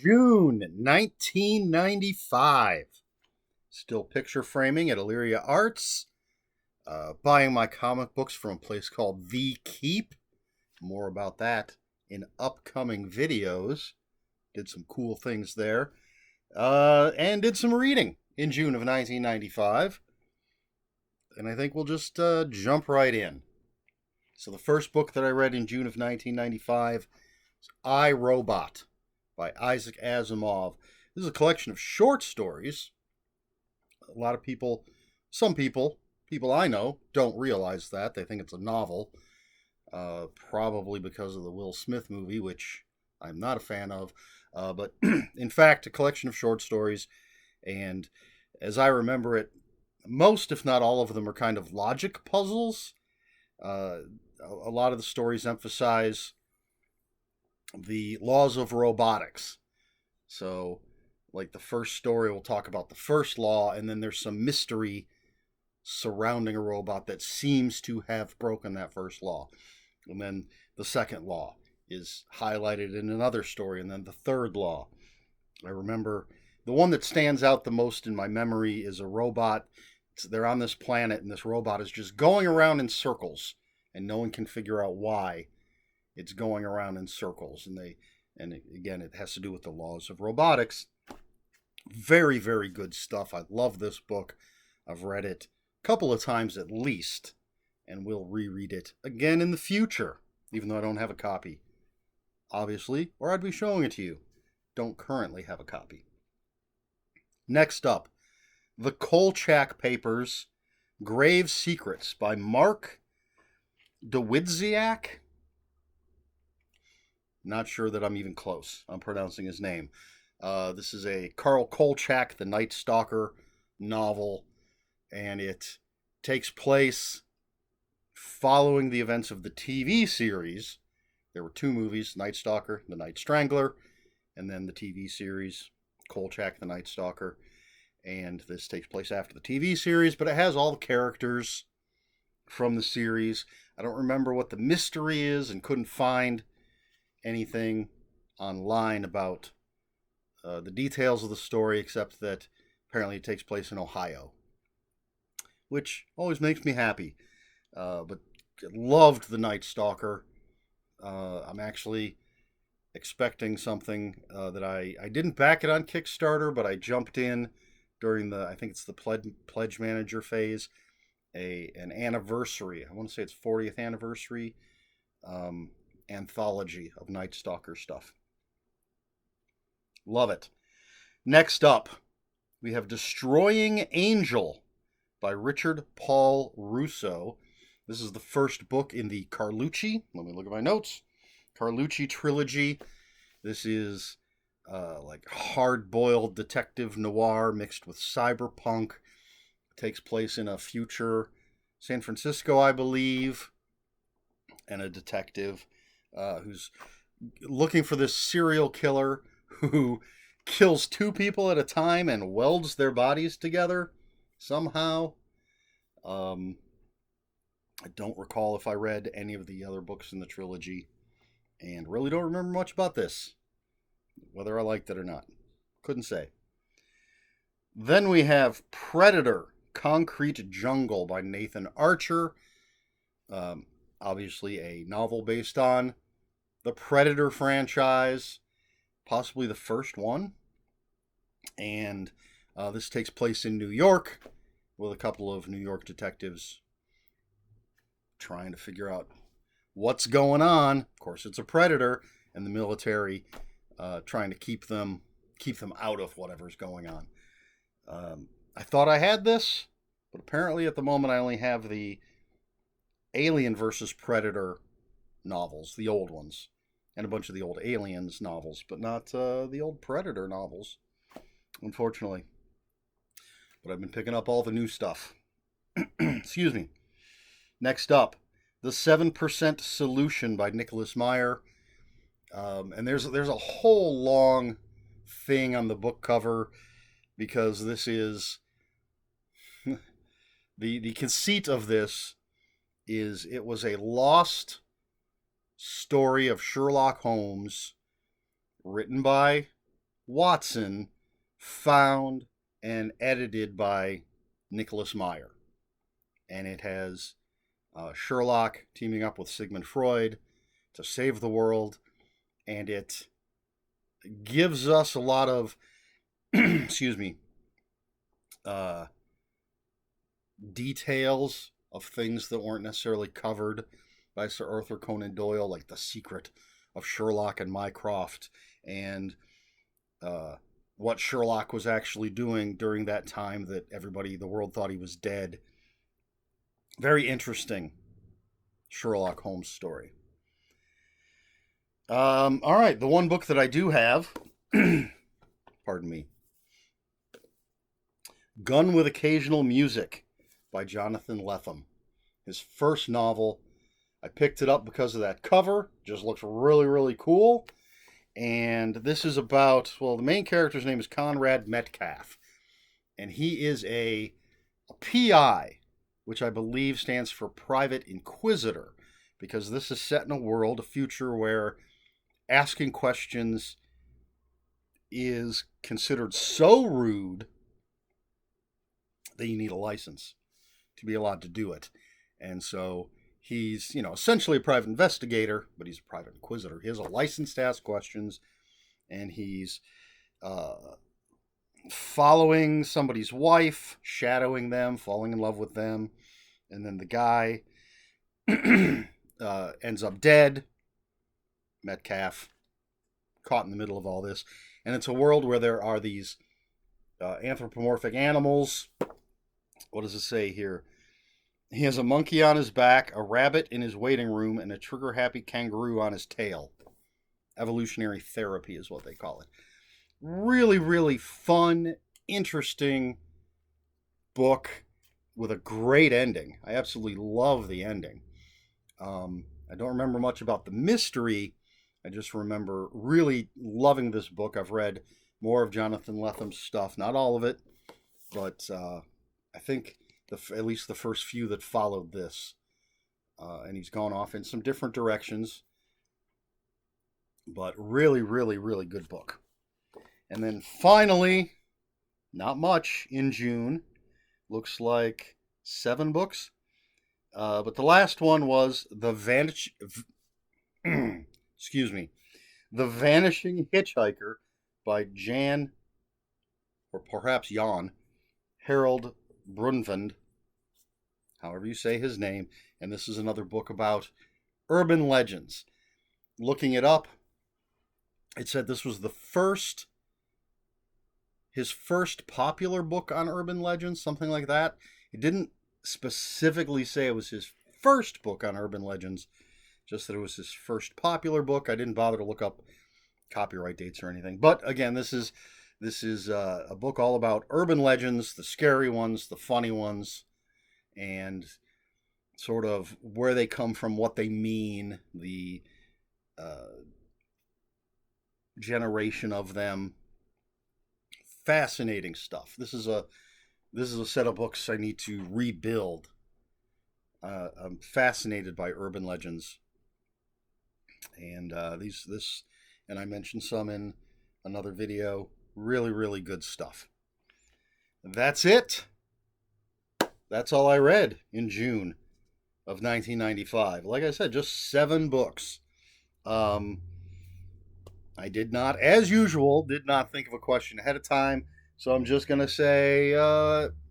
June 1995. Still picture framing at Illyria Arts. Buying my comic books from a place called The Keep. More about that in upcoming videos. Did some cool things there. And did some reading in June of 1995. And I think we'll just jump right in. So the first book that I read in June of 1995 is I, Robot by Isaac Asimov. This is a collection of short stories. A lot of people, some people I know, don't realize that. They think it's a novel, probably because of the Will Smith movie, which I'm not a fan of. But in fact, a collection of short stories. And as I remember it, most, if not all of them, are kind of logic puzzles. A lot of the stories emphasize the laws of robotics. So, like the first story will talk about the first law, and then there's some mystery surrounding a robot that seems to have broken that first law. And then the second law is highlighted in another story, and then the third law. I remember the one that stands out the most in my memory is a robot. They're on this planet, and this robot is just going around in circles, and no one can figure out why it's going around in circles. And again, it has to do with the laws of robotics. Very, very good stuff. I love this book. I've read it a couple of times at least, and will reread it again in the future, even though I don't have a copy, obviously, or I'd be showing it to you. Don't currently have a copy. Next up, The Colechat Papers, Grave Secrets by Mark Widziak. Not sure that I'm even close on pronouncing his name. This is a Carl Colechat, the Night Stalker novel, and it takes place following the events of the TV series. There were two movies, Night Stalker, The Night Strangler, and then the TV series, Colechat, the Night Stalker. And this takes place after the TV series, but it has all the characters from the series. I don't remember what the mystery is and couldn't find anything online about the details of the story, except that apparently it takes place in Ohio, which always makes me happy. But loved The Night Stalker. I'm actually expecting something that I didn't back it on Kickstarter, but I jumped in during the, I think it's the pledge manager phase, an anniversary. I want to say it's 40th anniversary anthology of Night Stalker stuff. Love it. Next up, we have Destroying Angel by Richard Paul Russo. This is the first book in the Carlucci. Let me look at my notes. Carlucci trilogy. This is like hard-boiled detective noir mixed with cyberpunk. It takes place in a future San Francisco, I believe, and a detective who's looking for this serial killer who kills two people at a time and welds their bodies together somehow. I don't recall if I read any of the other books in the trilogy, and really don't remember much about this, whether I liked it or not. Couldn't say. Then we have Predator, Concrete Jungle by Nathan Archer. Obviously a novel based on the Predator franchise, possibly the first one. And this takes place in New York with a couple of New York detectives trying to figure out what's going on. Of course, it's a predator, and the military trying to keep them out of whatever's going on. I thought I had this, but apparently at the moment I only have the Alien versus Predator novels, the old ones, and a bunch of the old Aliens novels, but not the old Predator novels, unfortunately. But I've been picking up all the new stuff. Excuse me. Next up, The 7% Solution by Nicholas Meyer. And there's a whole long thing on the book cover, because this is the conceit of this is it was a lost story of Sherlock Holmes written by Watson, found and edited by Nicholas Meyer. And it has Sherlock teaming up with Sigmund Freud to save the world. And it gives us a lot of, excuse me, details of things that weren't necessarily covered by Sir Arthur Conan Doyle, like the secret of Sherlock and Mycroft, and what Sherlock was actually doing during that time that the world thought he was dead. Very interesting Sherlock Holmes story. All right, the one book that I do have, pardon me, Gun with Occasional Music by Jonathan Lethem. His first novel. I picked it up because of that cover. Just looks really, really cool. And this is about, well, the main character's name is Conrad Metcalf. And he is a PI, which I believe stands for Private Inquisitor, because this is set in a future where asking questions is considered so rude that you need a license to be allowed to do it. And so he's, essentially a private investigator, but he's a private inquisitor. He has a license to ask questions, and he's following somebody's wife, shadowing them, falling in love with them, and then the guy ends up dead. Metcalf, caught in the middle of all this. And it's a world where there are these anthropomorphic animals. What does it say here? He has a monkey on his back, a rabbit in his waiting room, and a trigger-happy kangaroo on his tail. Evolutionary therapy is what they call it. Really, really fun, interesting book with a great ending. I absolutely love the ending. I don't remember much about the mystery. I just remember really loving this book. I've read more of Jonathan Lethem's stuff, not all of it, but I think at least the first few that followed this. And he's gone off in some different directions, but really, really, really good book. And then finally, not much in June, looks like 7 books. But the last one was The Vanishing Hitchhiker by Jan, or perhaps Jan, Harold Brunvand, however you say his name. And this is another book about urban legends. Looking it up, it said this was his first popular book on urban legends, something like that. It didn't specifically say it was his first book on urban legends, just that it was his first popular book. I didn't bother to look up copyright dates or anything. But again, this is a book all about urban legends, the scary ones, the funny ones, and sort of where they come from, what they mean, the generation of them. Fascinating stuff. This is a set of books I need to rebuild. I'm fascinated by urban legends, and and I mentioned some in another video. Really, really good stuff. That's it. That's all I read in June of 1995. Like I said, just 7 books. I did not, as usual, think of a question ahead of time. So I'm just going to say,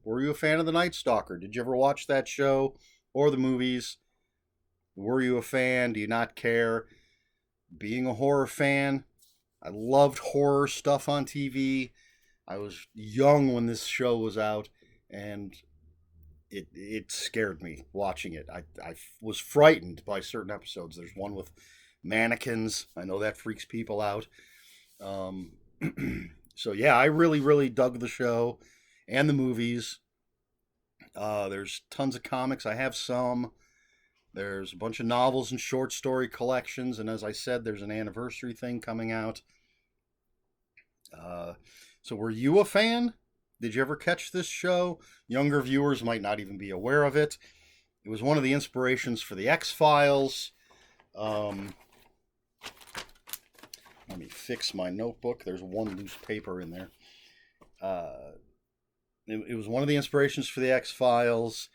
were you a fan of The Night Stalker? Did you ever watch that show or the movies? Were you a fan? Do you not care? Being a horror fan, I loved horror stuff on TV. I was young when this show was out, and it scared me watching it. I was frightened by certain episodes. There's one with mannequins. I know that freaks people out. So yeah, I really, really dug the show and the movies. There's tons of comics. I have some. There's a bunch of novels and short story collections. And as I said, there's an anniversary thing coming out. So were you a fan? Did you ever catch this show? Younger viewers might not even be aware of it. It was one of the inspirations for the X-Files. Let me fix my notebook. There's one loose paper in there. It was one of the inspirations for the X-Files,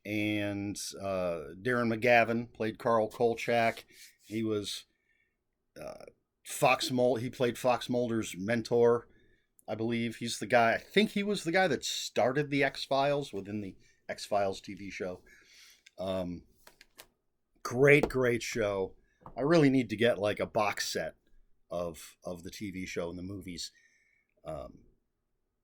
and Darren McGavin played Carl Kolchak. He was he played Fox Mulder's mentor, I believe. He's the guy, I think he was the guy that started the X-Files within the X-Files TV show. Great show. I really need to get like a box set of the TV show and the movies.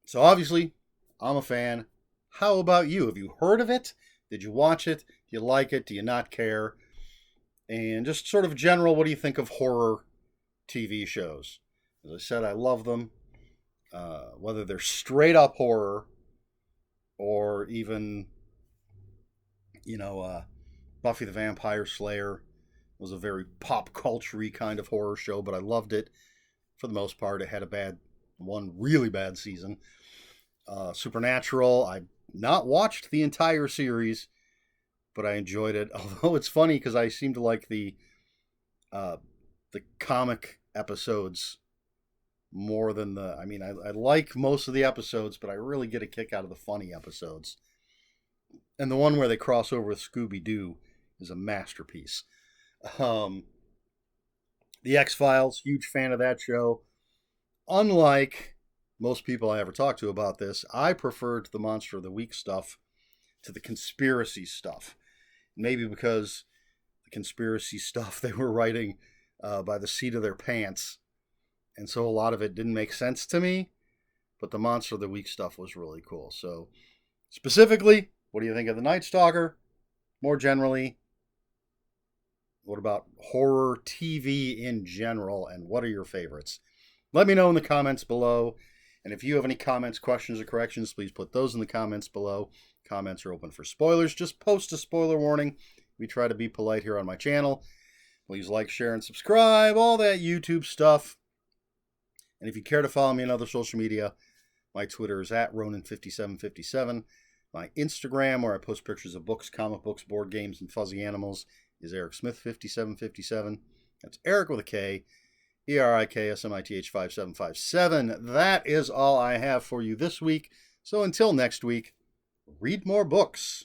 So obviously, I'm a fan. How about you? Have you heard of it? Did you watch it? Do you like it? Do you not care? And just sort of general, what do you think of horror TV shows? As I said, I love them. Whether they're straight up horror or even, Buffy the Vampire Slayer was a very pop culture-y kind of horror show, but I loved it for the most part. It had one really bad season. Supernatural, I've not watched the entire series, but I enjoyed it. Although it's funny because I seem to like the comic episodes more than I like most of the episodes, but I really get a kick out of the funny episodes. And the one where they cross over with Scooby-Doo is a masterpiece. The X-Files, huge fan of that show. Unlike most people I ever talk to about this, I preferred the Monster of the Week stuff to the conspiracy stuff. Maybe because the conspiracy stuff they were writing by the seat of their pants. And so a lot of it didn't make sense to me. But the Monster of the Week stuff was really cool. So specifically, what do you think of the Night Stalker? More generally, what about horror TV in general? And what are your favorites? Let me know in the comments below. And if you have any comments, questions, or corrections, please put those in the comments below. Comments are open for spoilers. Just post a spoiler warning. We try to be polite here on my channel. Please like, share, and subscribe. All that YouTube stuff. And if you care to follow me on other social media, my Twitter is @Ronin5757. My Instagram, where I post pictures of books, comic books, board games, and fuzzy animals, is ErikSmith5757. That's Eric with a K. ERIKSMITH5757. That is all I have for you this week. So until next week, read more books.